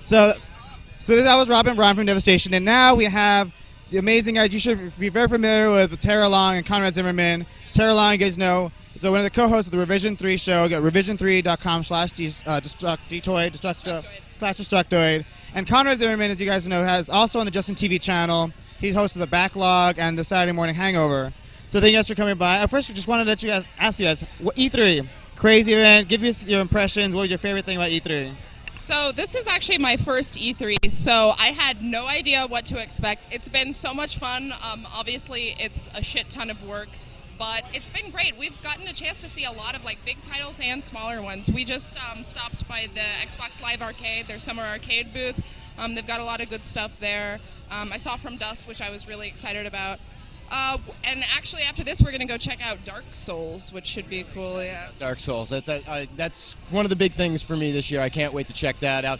So that was Robin Brown from Devastation, and now we have the amazing guys. You should be very familiar with Tara Long and Conrad Zimmerman. Tara Long, you guys know, is one of the co-hosts of the Revision 3 show. Go revision3.com/Destructoid. And Conrad Zimmerman, as you guys know, has also on the Justin TV channel. He's host of The Backlog and the Saturday Morning Hangover. So thank you guys for coming by. First, we just wanted to ask you guys, E3, crazy event. Give us your impressions. What was your favorite thing about E3? So this is actually my first E3, so I had no idea what to expect. It's been so much fun. Obviously, it's a shit ton of work, but it's been great. We've gotten a chance to see a lot of like big titles and smaller ones. We just stopped by the Xbox Live Arcade, their summer arcade booth. They've got a lot of good stuff there. I saw From Dusk, which I was really excited about. And actually, after this, we're going to go check out Dark Souls, which should be cool, yeah. Dark Souls. That's one of the big things for me this year. I can't wait to check that out.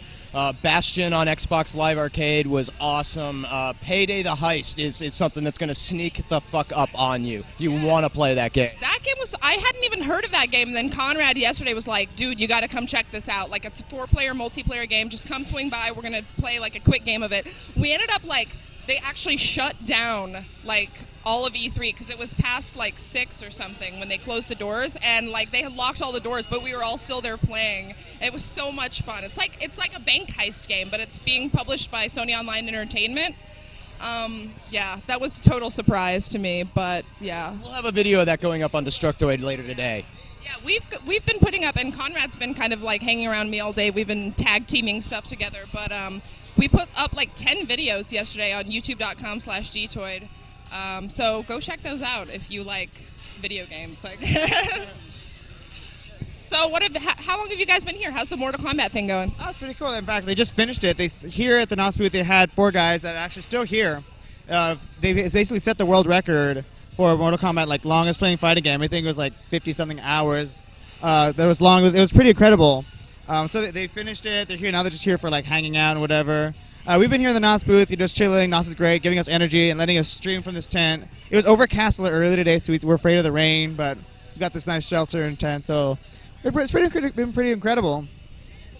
Bastion on Xbox Live Arcade was awesome. Payday the Heist is something that's going to sneak the fuck up on you. You want to play that game. That game was... I hadn't even heard of that game, and then Conrad yesterday was like, dude, you got to come check this out. Like, it's a 4-player multiplayer game. Just come swing by. We're going to play, like, a quick game of it. We ended up, like... They actually shut down, like, all of E3 because it was past, like, 6 or something when they closed the doors, and, like, they had locked all the doors, but we were all still there playing. It was so much fun. It's like a bank heist game, but it's being published by Sony Online Entertainment. Yeah, that was a total surprise to me, but, yeah. We'll have a video of that going up on Destructoid later today. Yeah, we've been putting up, and Conrad's been kind of, like, hanging around me all day. We've been tag-teaming stuff together, but, we put up like 10 videos yesterday on youtube.com/Dtoid. So go check those out if you like video games, I guess. So how long have you guys been here? How's the Mortal Kombat thing going? Oh, it's pretty cool. In fact, they just finished it. Here at the NOS booth, they had 4 guys that are actually still here. They basically set the world record for Mortal Kombat, like longest playing fighting game. I think it was like 50-something hours. That was long. It was pretty incredible. So they finished it. They're here now. They're just here for like hanging out and whatever. We've been here in the NOS booth. You're just chilling. NOS is great, giving us energy and letting us stream from this tent. It was overcast a little early today, so we're afraid of the rain, but we got this nice shelter and tent. So it's been pretty incredible.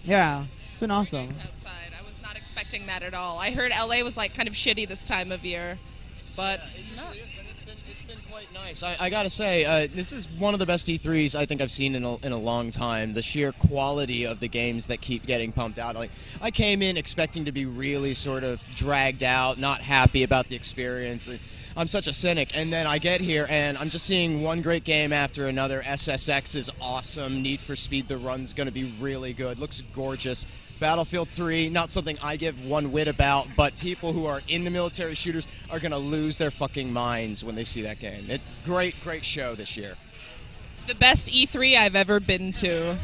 Yeah, it's been awesome. Outside. I was not expecting that at all. I heard LA was like kind of shitty this time of year, but yeah, it usually is, but it's been quite nice. I gotta say, this is one of the best E3s I think I've seen in a long time. The sheer quality of the games that keep getting pumped out. Like, I came in expecting to be really sort of dragged out, not happy about the experience. I'm such a cynic, and then I get here and I'm just seeing one great game after another. SSX is awesome. Need for Speed The Run's going to be really good. Looks gorgeous. Battlefield 3, not something I give one whit about, but people who are into military shooters are going to lose their fucking minds when they see that game. Great show this year. The best E3 I've ever been to.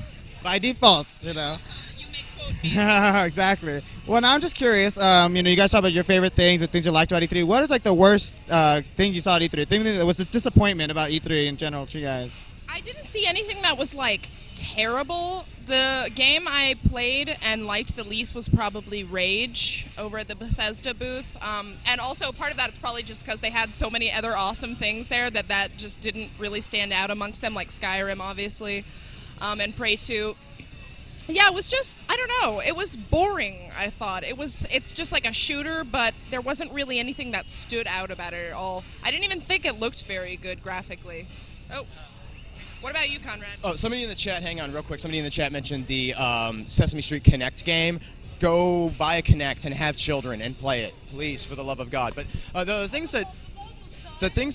By default, you know. You may quote me. Exactly. Well, now I'm just curious. You guys talk about your favorite things or things you liked about E3. What is like the worst thing you saw at E3? Thing that was a disappointment about E3 in general to you guys? I didn't see anything that was like terrible. The game I played and liked the least was probably Rage over at the Bethesda booth. And also part of that is probably just because they had so many other awesome things there that just didn't really stand out amongst them, like Skyrim, obviously, and Prey 2. Yeah, it was just, I don't know, it was boring, I thought. It's just like a shooter, but there wasn't really anything that stood out about it at all. I didn't even think it looked very good graphically. Oh. What about you, Conrad? Oh, somebody in the chat, hang on real quick. Somebody in the chat mentioned the Sesame Street Connect game. Go buy a Connect and have children and play it, please, for the love of God. But the things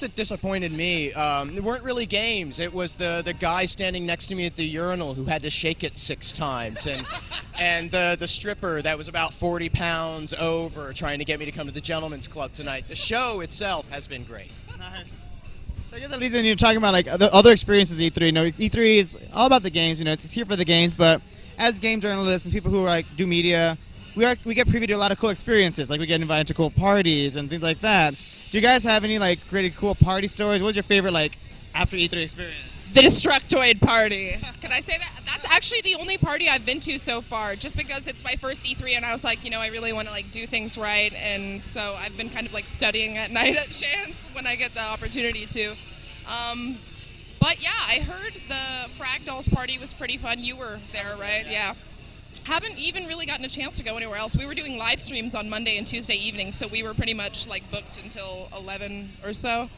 that disappointed me weren't really games. It was the guy standing next to me at the urinal who had to shake it 6 times, and the stripper that was about 40 pounds over trying to get me to come to the Gentlemen's Club tonight. The show itself has been great. Nice. So I guess that leads in, you're talking about like the other experiences of E3. E3 is all about the games. It's here for the games. But as game journalists and people who do media, we get privy to a lot of cool experiences. Like we get invited to cool parties and things like that. Do you guys have any like really cool party stories? What was your favorite like after E3 experience? The Destructoid party. Can I say that? That's actually the only party I've been to so far, just because it's my first E3 and I was like, I really want to like do things right, and so I've been kind of like studying at night at Chance when I get the opportunity to. But yeah, I heard the Frag Dolls party was pretty fun. You were there, right? Yeah. Haven't even really gotten a chance to go anywhere else. We were doing live streams on Monday and Tuesday evening, so we were pretty much like booked until 11 or so.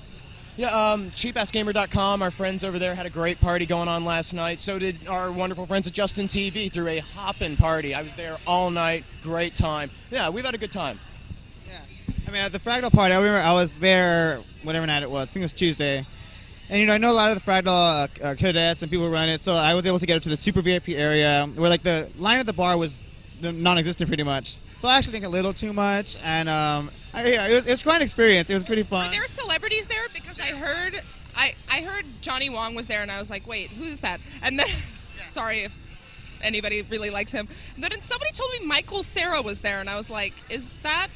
Yeah, cheapassgamer.com, our friends over there had a great party going on last night. So did our wonderful friends at Justin TV through a hoppin' party. I was there all night, great time. Yeah, we've had a good time. Yeah. I mean, at the Fractal party, I remember I was there whatever night it was. I think it was Tuesday. And, you know, I know a lot of the Fractal cadets and people who run it, so I was able to get up to the super VIP area where, like, the line at the bar was non-existent pretty much. So I actually think a little too much, and it was quite an experience. It was pretty fun. Were there celebrities there? Because I heard Johnny Wong was there, and I was like, wait, who's that? And then, sorry if anybody really likes him. And then somebody told me Michael Cera was there, and I was like, was that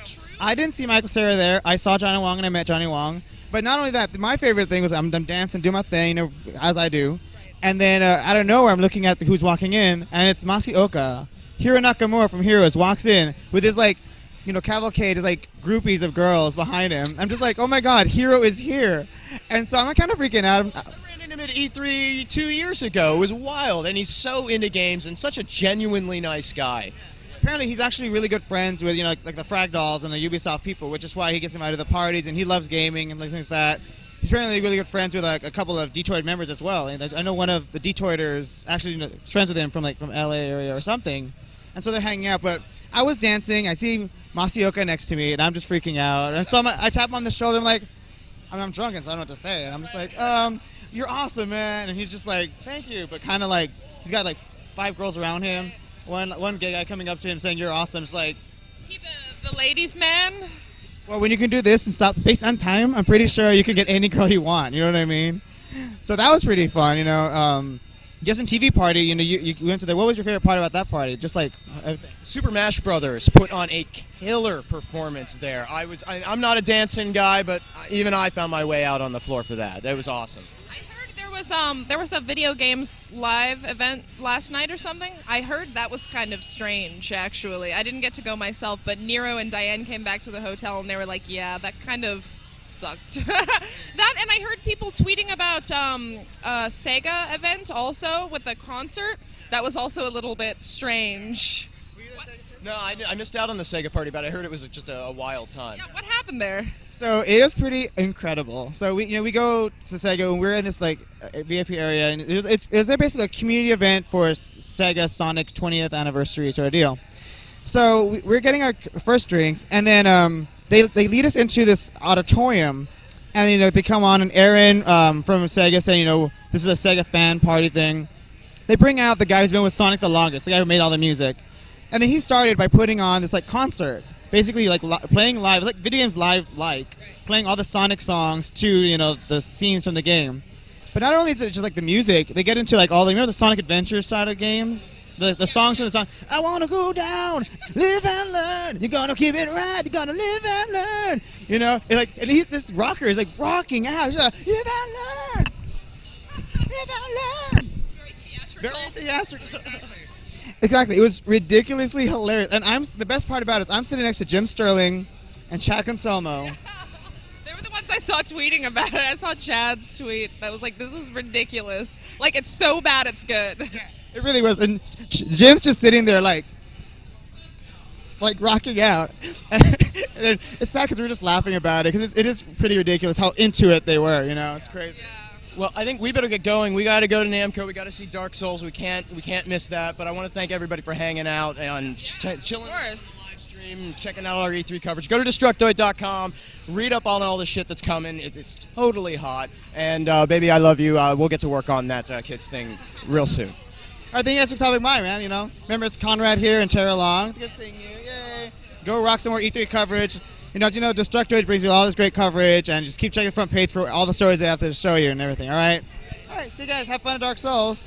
true? I didn't see Michael Cera there. I saw Johnny Wong, and I met Johnny Wong. But not only that, my favorite thing was I'm dancing, doing my thing, you know, as I do. Right. And then out of nowhere, I'm looking at who's walking in, and it's Masaoka. Hiro Nakamura from Heroes walks in with his, like, you know, cavalcade, his, like, groupies of girls behind him. I'm just like, oh my god, Hiro is here. And so I'm kind of freaking out. I ran into him at E3 2 years ago. It was wild, and he's so into games and such a genuinely nice guy. Apparently he's actually really good friends with, you know, like the Fragdolls and the Ubisoft people, which is why he gets invited to the parties, and he loves gaming and things like that. He's apparently really good friends with like a couple of Detroit members as well. And I know one of the Detroiters actually, you know, friends with him from LA area or something. And so they're hanging out, but I was dancing. I see Masaoka next to me, and I'm just freaking out. And so I tap him on the shoulder. I'm like, I'm drunk, and so I don't know what to say. And I'm just like, you're awesome, man. And he's just like, thank you. But kind of like, he's got like 5 girls around him. One gay guy coming up to him saying, you're awesome. It's like, is he the ladies' man? Well, when you can do this and stop space on time, I'm pretty sure you can get any girl you want. You know what I mean? So that was pretty fun, you know. Justin TV party, you know, you went to there. What was your favorite part about that party? Just like everything. Super Mash Brothers put on a killer performance there. I'm not a dancing guy, but even I found my way out on the floor for that. That was awesome. I heard there was a video games live event last night or something. I heard that was kind of strange, actually. I didn't get to go myself, but Nero and Diane came back to the hotel and they were like, yeah, that kind of sucked. That, and I heard people tweeting about a Sega event also with the concert. That was also a little bit strange. No, I missed out on the Sega party, but I heard it was just a wild time. Yeah, what happened there? So it was pretty incredible. So we go to Sega and we're in this like VIP area, and it was basically a community event for Sega Sonic's 20th anniversary sort of deal. So we're getting our first drinks, and then they lead us into this auditorium, and you know they come on, and Aaron from Sega saying, you know, this is a Sega fan party thing. They bring out the guy who's been with Sonic the longest, the guy who made all the music, and then he started by putting on this like concert. Basically, like playing live, like video games live, like playing all the Sonic songs to, you know, the scenes from the game. But not only is it just like the music, they get into like all the, you know, the Sonic Adventure side of games, the songs from the song. I wanna go down, live and learn. You're gonna keep it right. You're gonna live and learn. You know, and he's this rocker is like rocking out. He's like, live and learn, live and learn. Very theatrical. Very theatrical. Exactly. It was ridiculously hilarious. And the best part about it is I'm sitting next to Jim Sterling and Chad Conselmo. Yeah. They were the ones I saw tweeting about it. I saw Chad's tweet that was like, this is ridiculous. Like, it's so bad it's good. Yeah, it really was. And Jim's just sitting there like rocking out. And it's sad because we were just laughing about it because it is pretty ridiculous how into it they were, you know. It's crazy. Yeah. Well, I think we better get going. We got to go to Namco. We got to see Dark Souls. We can't miss that. But I want to thank everybody for hanging out and chilling on the live stream, checking out our E3 coverage. Go to Destructoid.com. Read up on all the shit that's coming. It's totally hot. And baby, I love you. We'll get to work on that Kids thing real soon. All right, thank you guys for stopping by, man. You know, remember it's Conrad here and Tara Long. Good seeing you. Yay! Go rock some more E3 coverage. You know, Destructoid brings you all this great coverage, and just keep checking the front page for all the stories they have to show you and everything, all right? All right, see you guys. Have fun at Dark Souls.